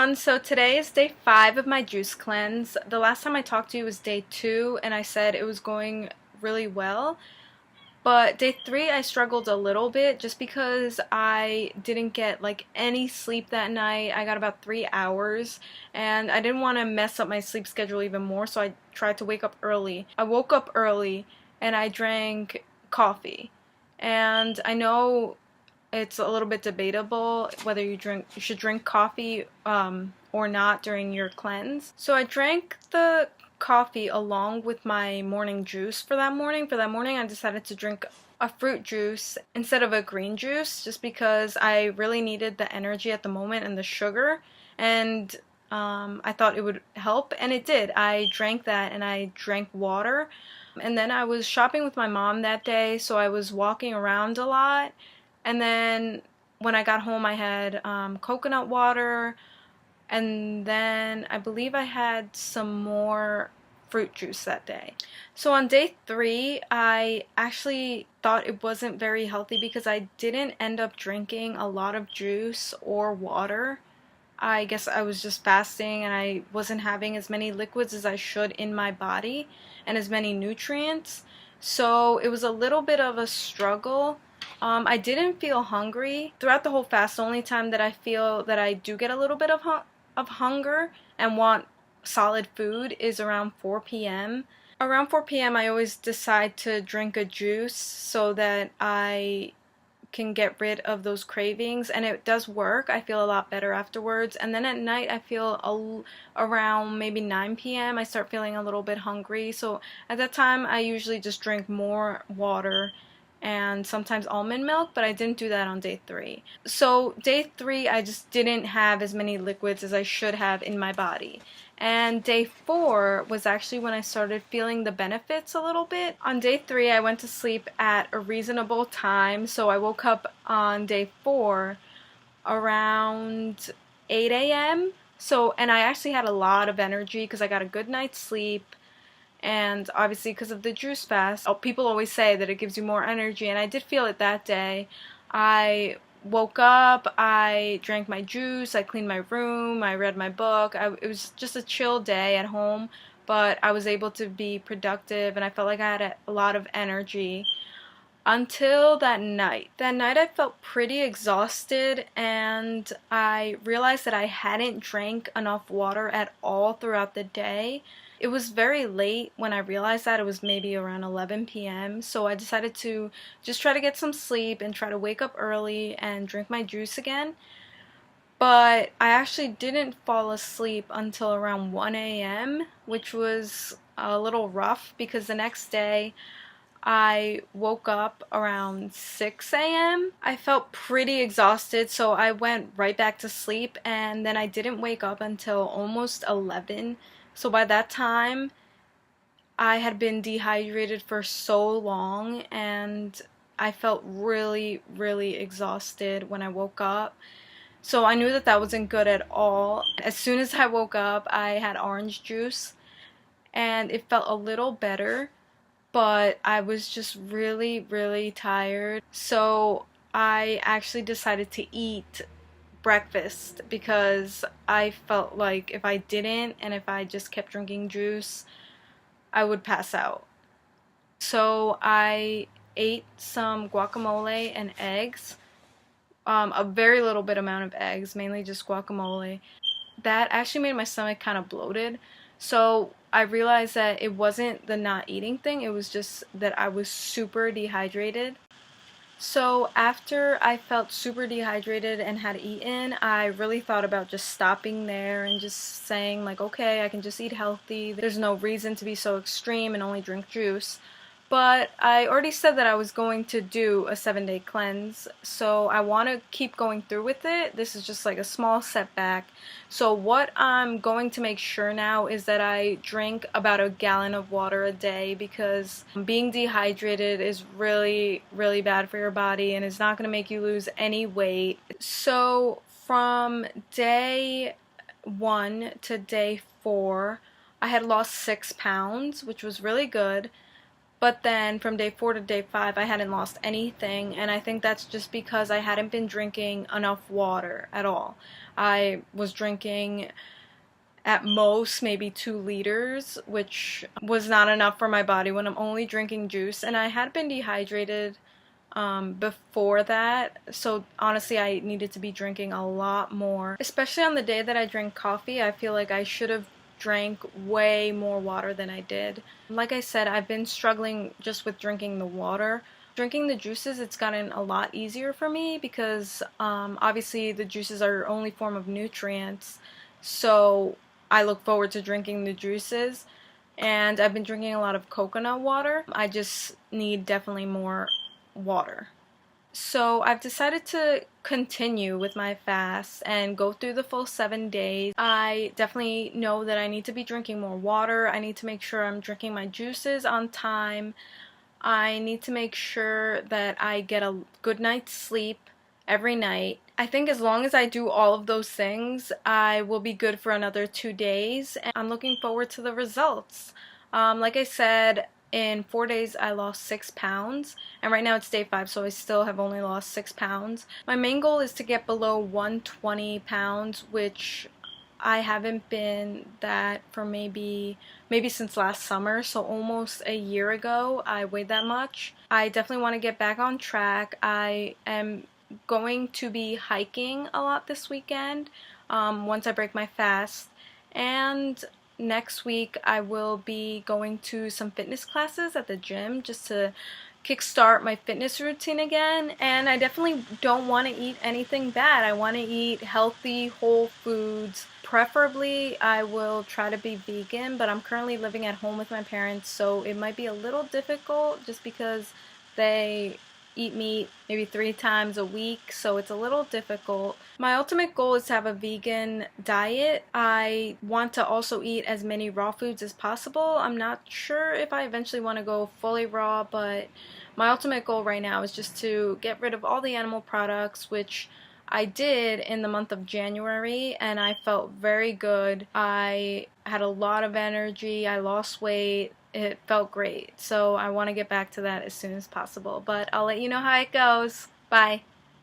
everyone. So today is day 5 of my juice cleanse. The last time I talked to you was day 2 and I said it was going really well. But day 3 I struggled a little bit just because I didn't get like any sleep that night. I got about 3 hours and I didn't want to mess up my sleep schedule even more, so I tried to wake up early. I woke up early and I drank coffee. And I know it's a little bit debatable whether you should drink coffee or not during your cleanse. So I drank the coffee along with my morning juice for that morning. For that morning, I decided to drink a fruit juice instead of a green juice just because I really needed the energy at the moment and the sugar, and I thought it would help, and it did. I drank that and I drank water, and then I was shopping with my mom that day, so I was walking around a lot. And then when I got home, I had coconut water, and then I believe I had some more fruit juice that day. So on day 3, I actually thought it wasn't very healthy because I didn't end up drinking a lot of juice or water. I guess I was just fasting and I wasn't having as many liquids as I should in my body and as many nutrients. So it was a little bit of a struggle. I didn't feel hungry throughout the whole fast. The only time that I feel that I do get a little bit of hunger and want solid food is around 4 p.m. Around 4 p.m. I always decide to drink a juice so that I can get rid of those cravings, and it does work. I feel a lot better afterwards. And then at night I feel around maybe 9 p.m. I start feeling a little bit hungry. So at that time I usually just drink more water and sometimes almond milk, but I didn't do that on day 3. So day 3 I just didn't have as many liquids as I should have in my body. And day 4 was actually when I started feeling the benefits a little bit. On day 3 I went to sleep at a reasonable time, so I woke up on day 4 around 8 a.m. And I actually had a lot of energy because I got a good night's sleep. And obviously because of the juice fast, people always say that it gives you more energy, and I did feel it that day. I woke up, I drank my juice, I cleaned my room, I read my book. It was just a chill day at home, but I was able to be productive and I felt like I had a lot of energy until that night. That night I felt pretty exhausted, and I realized that I hadn't drank enough water at all throughout the day. It was very late when I realized that. It was maybe around 11 p.m. So I decided to just try to get some sleep and try to wake up early and drink my juice again. But I actually didn't fall asleep until around 1 a.m., which was a little rough because the next day I woke up around 6 a.m. I felt pretty exhausted, so I went right back to sleep, and then I didn't wake up until almost 11. So by that time, I had been dehydrated for so long, and I felt really, really exhausted when I woke up. So I knew that that wasn't good at all. As soon as I woke up, I had orange juice, and it felt a little better, but I was just really, really tired. So I actually decided to eat breakfast because I felt like if I didn't and if I just kept drinking juice, I would pass out. So I ate some guacamole and eggs, a very little bit amount of eggs, mainly just guacamole. That actually made my stomach kind of bloated. So I realized that it wasn't the not eating thing, it was just that I was super dehydrated. So after I felt super dehydrated and had eaten, I really thought about just stopping there and just saying like, okay, I can just eat healthy. There's no reason to be so extreme and only drink juice. But I already said that I was going to do a 7-day cleanse, so I want to keep going through with it. This is just like a small setback. So what I'm going to make sure now is that I drink about a gallon of water a day, because being dehydrated is really, really bad for your body and is not going to make you lose any weight. So from day 1 to day 4, I had lost 6 pounds, which was really good. But then from day 4 to day 5, I hadn't lost anything, and I think that's just because I hadn't been drinking enough water at all. I was drinking at most maybe 2 liters, which was not enough for my body when I'm only drinking juice, and I had been dehydrated before that, so honestly I needed to be drinking a lot more. Especially on the day that I drank coffee, I feel like I should have drank way more water than I did. Like I said, I've been struggling just with drinking the water. Drinking the juices, it's gotten a lot easier for me because obviously the juices are your only form of nutrients, so I look forward to drinking the juices. And I've been drinking a lot of coconut water. I just need definitely more water. So I've decided to continue with my fast and go through the full 7 days. I definitely know that I need to be drinking more water. I need to make sure I'm drinking my juices on time. I need to make sure that I get a good night's sleep every night. I think as long as I do all of those things, I will be good for another 2 days, and I'm looking forward to the results. Like I said, in 4 days I lost 6 pounds, and right now it's day 5, so I still have only lost 6 pounds. My main goal is to get below 120 pounds, which I haven't been that for maybe since last summer, so almost a year ago I weighed that much. I definitely want to get back on track. I am going to be hiking a lot this weekend once I break my fast, and next week I will be going to some fitness classes at the gym just to kickstart my fitness routine again. And I definitely don't want to eat anything bad. I want to eat healthy, whole foods. Preferably I will try to be vegan, but I'm currently living at home with my parents, so it might be a little difficult just because they eat meat maybe 3 times a week, so it's a little difficult. My ultimate goal is to have a vegan diet. I want to also eat as many raw foods as possible. I'm not sure if I eventually want to go fully raw, but my ultimate goal right now is just to get rid of all the animal products, which I did in the month of January, and I felt very good. I had a lot of energy, I lost weight, it felt great. So I want to get back to that as soon as possible, but I'll let you know how it goes. Bye.